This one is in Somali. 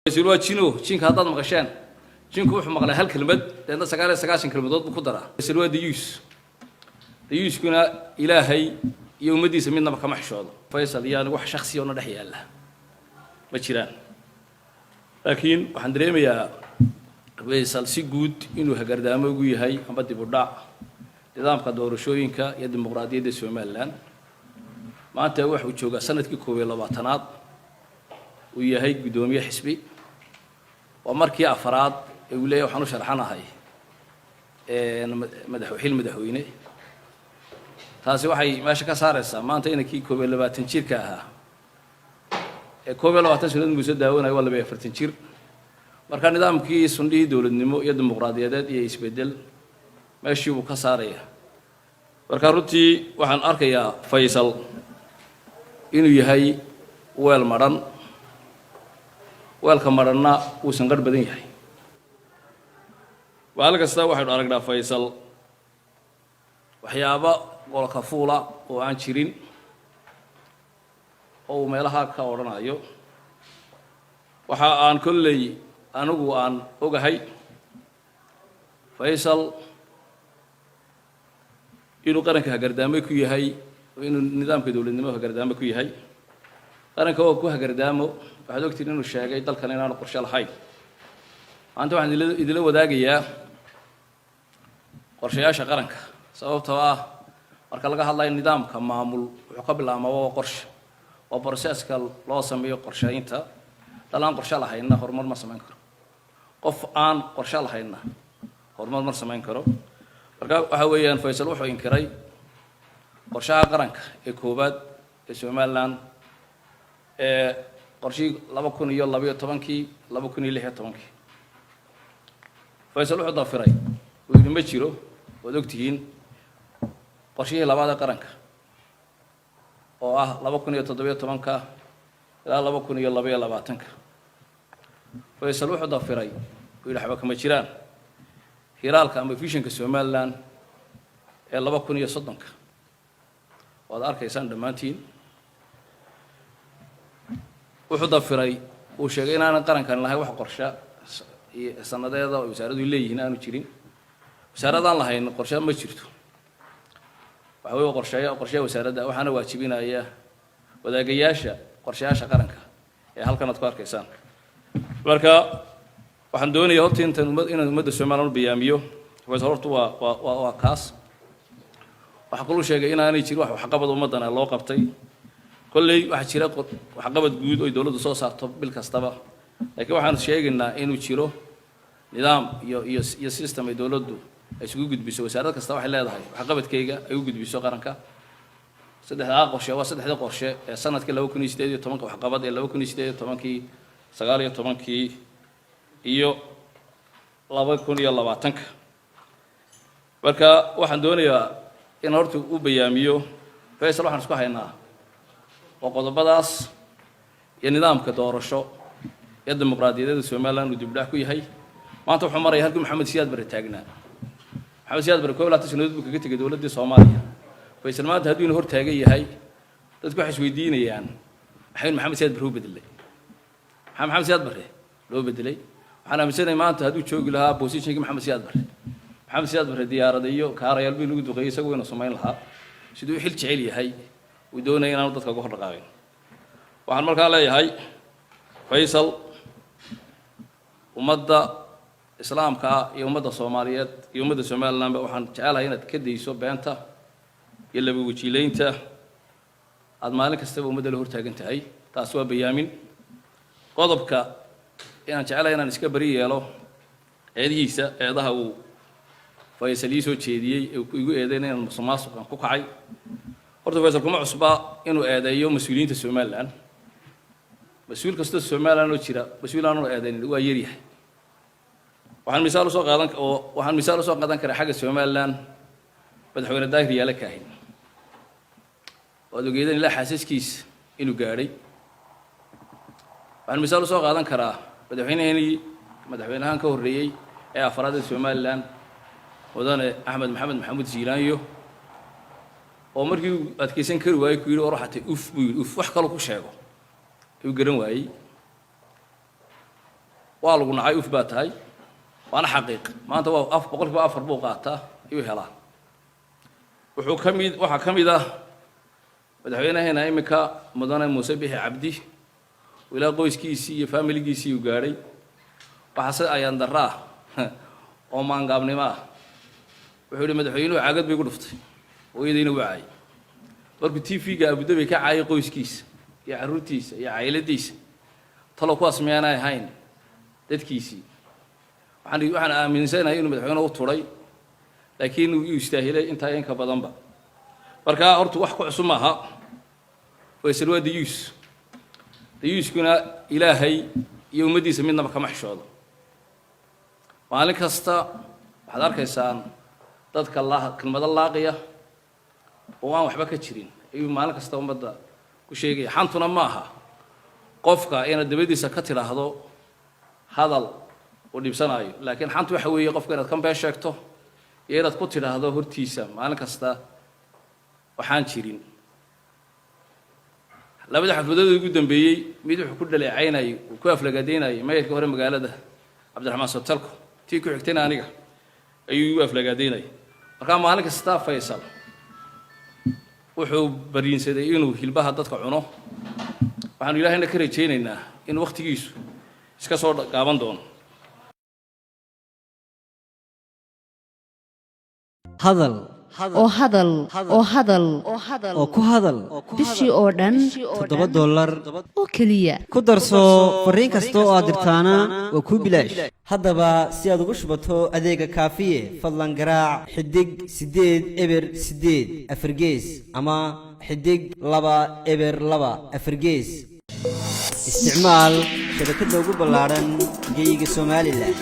Waa Jino, jinka haddaad maqasheen. Jinku wuxuu maqlay hal kelmad, deedna 99 kelmadood buu ku daraa. Waa dayuus. Dayuuskuna Ilaahay iyo ummadiisa midnaba kama xishoodo. Faysal yaani wax shakhsi oo na dhex yaala. Ma jiraan. Laakiin waxaan dareemayaa Faysal si guud inuu hagardaamo ugu yahay amba dib u dhac nidaamka doorashooyinka iyo dimuqraadiyadda Soomaaliland. Maanta waxa uu joogaa sanadkii 2020aad uu yahay gudoomiye xisbi oo markii afraad uu leeyahay waxaan u sharaxanahay madaxweyne taasi waxay meesha ka saaraysaa maanta inankii 20 jirka ahaa 20 sanad muuse daawanay waa 40 jir marka nidaamkii sundii dawladnimo iyo dimuqraadiyadeed iyo isbedel meeshii uu ka saaraya marka runtii waxaan arkayaa Faysal inuu yahay weel maran weelka maranna uu sanqar badan yahay waxa kasta waxaan aragnaa Faysal waxyaabo qolka fuula oo aan jirin oo meelaha ka oranayo waxa aan kulley anigu aan ogahay Faysal inuu qaranka hagardaamo ku yahay inuu nidaamka dawladnimo hagardaamo ku yahay qaranka oo ku hagardaamo waxaad ogtiin inuu sheegay dalkan inaanu qorshe lahayn maanta waxaan idila wadaagayaa qorshayaasha qaranka sababtoo ah marka laga hadlayo nidaamka maamul wuxuu ka bilaabmaa qorshe oo processka loo sameeyo qorsheynta dalaan qorshe lahayna horumar ma sameyn karo qof aan qorshe lahayna horumar ma sameyn karo marka waxa weeyaan Faysal wuxuu inkiray qorshaha qaranka ee koobaad ee Soomaaliland qorshii 2012 2016 Faysal wuxuu dafiray uu ma jiro wad ogtihiin qorshihii labaad ee qaranka oo ah 2017 ilaa 2022 Faysal wuxuu dafiray uu waxba kama jiraan hiraalka ama visionka Soomaaliland ee 2030 wad arkaysaan dhamaantiin wuxuu dafiray uu sheegay inaan qarankan lahayn wax qorshe sanadeeda oo wasaaraddu leeyihiin aanu jirin wasaaraddan lahayn qorshe ma jirto waxa weeye qorshe wasaaradda waxaana waajibinaya wadaagayaasha qorshayaasha qaranka ee halkan aad ku arkaysaan marka waxaan doonayaa horta inaan ummadda Soomaaliland biyaamiyo Faysal horta waa kaas waxa kale uu sheegay inaanay jirin wax qabad ummadana loo qabtay kolley waxa jira wax qabad guud oo dawladdu soo saarto bil kastaba laakiin waxaan sheegaynaa inuu jiro nidaam iyo system ay dawladdu ay isugu gudbiso wasaarad kasta waxay leedahay wax qabadkayga ay u gudbiso qaranka saddexda qorshe ee sanadkii 2018 wax qabad ee 2018 19 iyo 2020 marka waxaan doonayaa in horta uu bayaamiyo Faysal waxaan isku haynaa oo qodobadaas iyo nidaamka doorasho ee dimuqraadiyadda Soomaaliland uu dib u dhac ku yahay maanta wuxuu maray halkii Maxamed Siyaad Barre taagnaa Maxamed Siyaad Barre 12 sanadood buu kaga tagay dawladda Soomaaliya Faysal maanta haddii uu hor taagan yahay dadku waxay isweydiinayaan maxay Maxamed Siyaad Barre u bedelay Maxamed Siyaad Barre loo bedelay waxaan aaminsanahay maanta hadduu joogi lahaa positionkii Maxamed Siyaad Barre diyaarada iyo kaarayaal bii lagu duqeeyay isagoo inuu sameyn lahaa sidoo xil jecel yahay uu doonayay inaan dadka uga hor dhaqaaqin waxaan markaa leeyahay Faysal ummadda islaamka iyo ummadda Soomaaliyeed iyo ummadda Soomaaliland waxaan jecelahay inaad ka deyso beenta iyo laba wajiileynta aad maalin kasta ummadda la hor taagan tahay taas waa bayaamin qodobka inaan jecelahay inaan iska bari yeelo eedaha uu Faysal soo jeediyay ee uu igu eedeynay inaan musuqmaasuqan ku kacay horta Faysal kuma cusba inuu eedeeyo mas'uuliyiinta Soomaaliland مسؤول كستو سومالان oo jira mas'uulaan oo eedayn waa yar yahay waxaan misaal soo qaadan karaa xagga Soomaaliland madaxweyne Daahir Yaale Kaahin oo ogeeyay ilaa xasaskiis inuu gaaray waxaan misaal soo qaadan karaa madaxweynahan ka horeeyay ee afraad ee Soomaaliland wadane Axmed Maxamed Maxamuud Ziilaanyo oo markii adkeysan kari waayay ku yiri oo raxatay uf wax kale ku sheego uu garan waayay waa lagu nacay uf baa tahay waana xaqiiq maanta waa boqolkiiba 4 buu qaataa ayuu helaa waxaa ka mid ah madaxweynaheena imika mudane Muuse Bixi Cabdi ilaa qoyskiisii iyo familigiisii uu gaaray waxaase ayaan daraa oo maangaabnimo ah wuxuu yidhi madaxweynuhu caagad bay ku dhuftay hooyadiina waa caayay markuu TV-ga Abu Dhabi ka caayay qoyskiisa iyo carruurtiisa iyo cayladiisa talo kuwaas miyaanay ahayn dadkiisii waxaan aaminsanahay inuu madaxweynuhu u turay laakiin uu istaahilay inta in ka badanba marka hortu wax ku cusub maaha Faysal waa diyuuskuna ilaahay iyo ummadiisa midnaba kama xishoodo maalin kasta waxaad arkaysaan dadka kelmado laaqiya oo aan waxba ka jirin ayuu maalin kasta ummadda ku sheegaya xantuna maaha qofka inaad dabadiisa ka tiraahdo hadal oo dhibsanayo laakiin xantu waxa weeye qofka inaad kan been sheegto iyo inaad ku tiraahdo hortiisa maalin kasta waxaan jirin labada xafladood ugu dambeeyay mid wuxuu ku dhaleecaynay oo ku aflagaadeynay maayirka hore magaalada Cabdiraxmaan Sotalko tii ku xigtayna aniga ayuu aflagaadeynay marka maalin kasta Faysal wuxuu bariinsaday inuu hilbaha dadka cuno waxaan ilaahayna ka rajaynaynaa in waqtigiisu iska soo gaaban doono hadal oo ku hadal bishii oo dhan $7 oo kaliya ku darso fariin kasta oo aad dirtaana waa ku bilaash haddaba si aad ugu shubato adeega kaafiye fadlan garaac xidig 8 eber 8 afargees ama xidig 2 eber 2 afargees isticmaal shabakadda ugu ballaaran geyga Soomaaliland